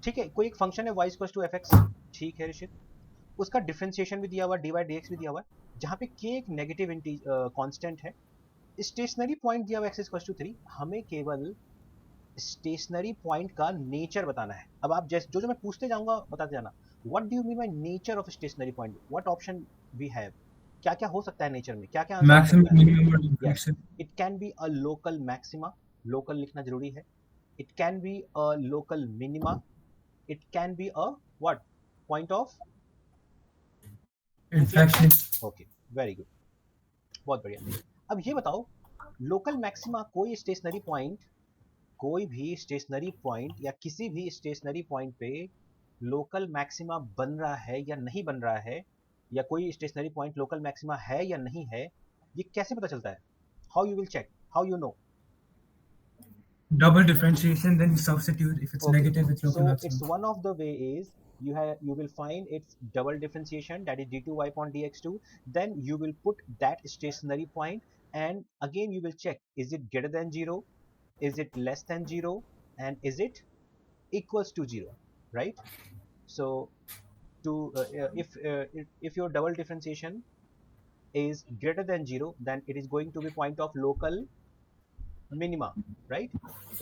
ठीक है, कोई एक फंक्शन है y इक्वल्स टू fx, ठीक है ऋषित, उसका डिफरेंशिएशन भी दिया हुआ है, dy dx भी दिया हुआ है, जहाँ पे k एक नेगेटिव कांस्टेंट है, स्टेशनरी पॉइंट दिया हुआ x इक्वल्स टू 3, हमें केवल स्टेशनरी पॉइंट का नेचर बताना है। अब आप जैसे जो जो मैं पूछते जाऊंगा बताते जाना, what do you mean by nature of stationary point, what option we have, क्या क्या हो सकता है नेचर में, क्या क्या आंसर हो Maximum, सकता है। minimum और yes, inflection. It can be a local maxima, local लिखना जरूरी है, it can be a local minima, it can be a what, point of inflection. Inflection. Okay, very good, बहुत बढ़िया। अब ये बताओ, लोकल मैक्सिमा कोई स्टेशनरी पॉइंट, कोई भी स्टेशनरी पॉइंट या किसी भी स्टेशनरी पॉइंट पे लोकल मैक्सिमा बन रहा है या नहीं बन रहा है, या कोई स्टेशनरी पॉइंट लोकल मैक्सिमा है या नहीं है, ये कैसे पता चलता है, how you will check, how you know. Double differentiation, then you substitute. If it's Okay, negative, it's local so it's maximum. one of the way is you will find its double differentiation, that is d2y upon dx2, then you will put that stationary point, and again you will check, is it greater than 0, is it less than 0, and is it equals to 0, right? So to if your double differentiation is greater than 0, then it is going to be point of local minima, right?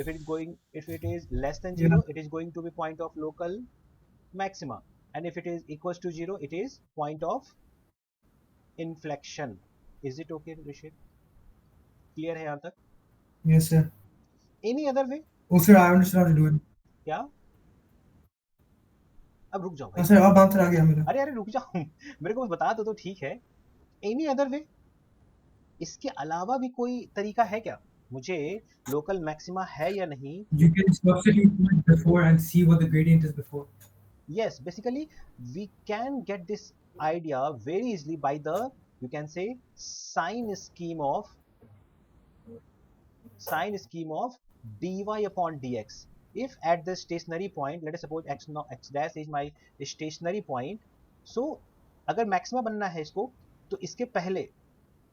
If it is less than Yeah. 0, it is going to be point of local maxima, and if it is equals to 0, it is point of inflection. Is it okay, Rishit? Clear है यहाँ तक? Yes, sir. Any other way? Oh, sir, I understand how to do it. क्या? अब रुक जाओ हाँ भाई, sir, अब आंसर आ गया मेरा. अरे अरे रुक जाओ मेरे को बता दो तो ठीक है। एनी अदर वे, इसके अलावा भी कोई तरीका है क्या, मुझे लोकल मैक्सिमा है या नहीं। You can substitute it before and see what the gradient is before. Yes, basically we can get this idea very easily by the, you can say, sign scheme of dy upon dx. If at the stationary point, let us suppose x dash is my stationary point, so अगर maxima बनना है इसको, तो इसके पहले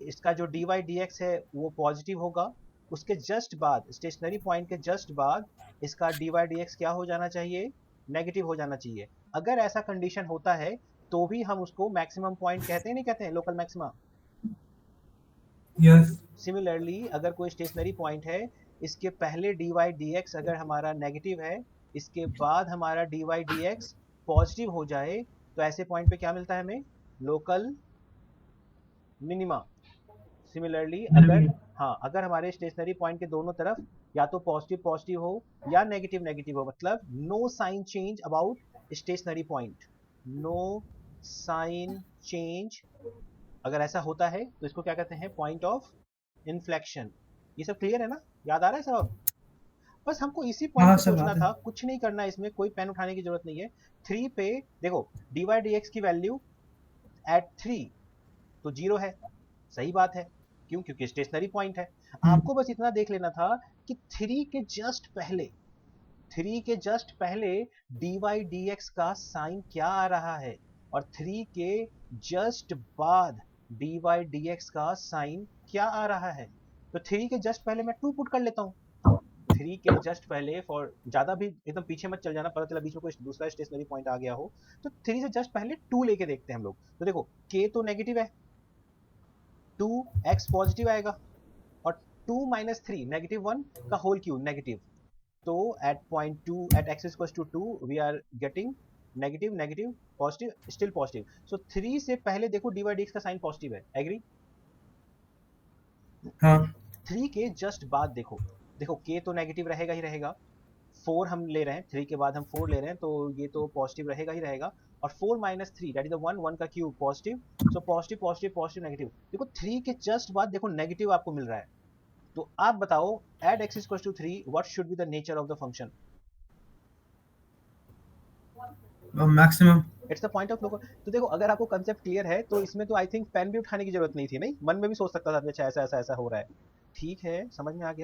इसका जो dy dx है वो पॉजिटिव होगा, उसके जस्ट बाद, स्टेशनरी पॉइंट के जस्ट बाद, इसका dy dx क्या हो जाना चाहिए, नेगेटिव हो जाना चाहिए। अगर ऐसा कंडीशन होता है तो भी हम उसको मैक्सिमम पॉइंट कहते हैं, नहीं कहते हैं, लोकल मैक्सिमा। Yes. सिमिलरली अगर कोई स्टेशनरी पॉइंट है, इसके पहले dy dx अगर हमारा नेगेटिव है, इसके बाद हमारा dy dx पॉजिटिव हो जाए, तो ऐसे पॉइंट पे क्या मिलता है हमें, लोकल मिनिमा। सिमिलरली अगर, हाँ, अगर हमारे स्टेशनरी पॉइंट के दोनों तरफ या तो पॉजिटिव पॉजिटिव हो या नेगेटिव नेगेटिव हो, मतलब no sign change about stationary point, no sign change, अगर ऐसा होता है तो इसको क्या कहते हैं, पॉइंट ऑफ इन्फ्लेक्शन। ये सब क्लियर है ना, याद आ रहा है सब अब? बस हमको इसी पॉइंट हाँ पे सब सोचना याद है. था, कुछ नहीं करना है इसमें, कोई पेन उठाने की जरूरत नहीं है। 3 पे देखो, dy dx की वैल्यू एट 3 तो 0 है, सही बात है, क्यों, क्योंकि स्टेशनरी पॉइंट है। आपको बस इतना देख लेना था कि 3 के जस्ट पहले, 3 के जस्ट पहले dy dx का साइन क्या आ रहा है, और 3 के जस्ट बाद dy dx का साइन क्या आ रहा है। तो 3 के जस्ट पहले मैं 2 पुट कर लेता हूँ, 3 के जस्ट पहले, फॉर ज्यादा भी एकदम पीछे मत चल जाना, पता चला बीच में कोई दूसरा स्टेशनरी पॉइंट आ गया हो, तो 3 से जस्ट पहले 2 लेके देखते हैं हम लोग। तो देखो k तो नेगेटिव है, 2x पॉजिटिव आएगा, और 2 माइनस 3 नेगेटिव 1 का होल क्यूब नेगेटिव, तो eight point 2 eight x equals to 2 we are getting negative negative positive still positive. So 3 से पहले देखो dy dx का साइन पॉजिटिव है, एग्री? हाँ. 3 के जस्ट बाद देखो, देखो k तो नेगेटिव रहेगा ही रहेगा, 4 हम ले रहे हैं, 3 के बाद हम 4 ले रहे हैं, तो ये तो पॉजिटिव रहेगा ही रहेगा, और 4 माइनस 3 दैट इज द 1, 1 का cube positive, so positive positive positive negative. देखो 3 के जस्ट बाद देखो नेगेटिव आपको मिल रहा है, तो आप बताओ at x equals to 3 what should be the nature of the function. Maximum. It's the point of local. तो देखो अगर आपको कंसेप्ट क्लियर है तो इसमें तो आई थिंक पेन भी उठाने की जरूरत नहीं थी, नहीं, मन में भी सोच सकता था, अच्छा ऐसा ऐसा ऐसा हो रहा है। ठीक है, समझ में आ गया।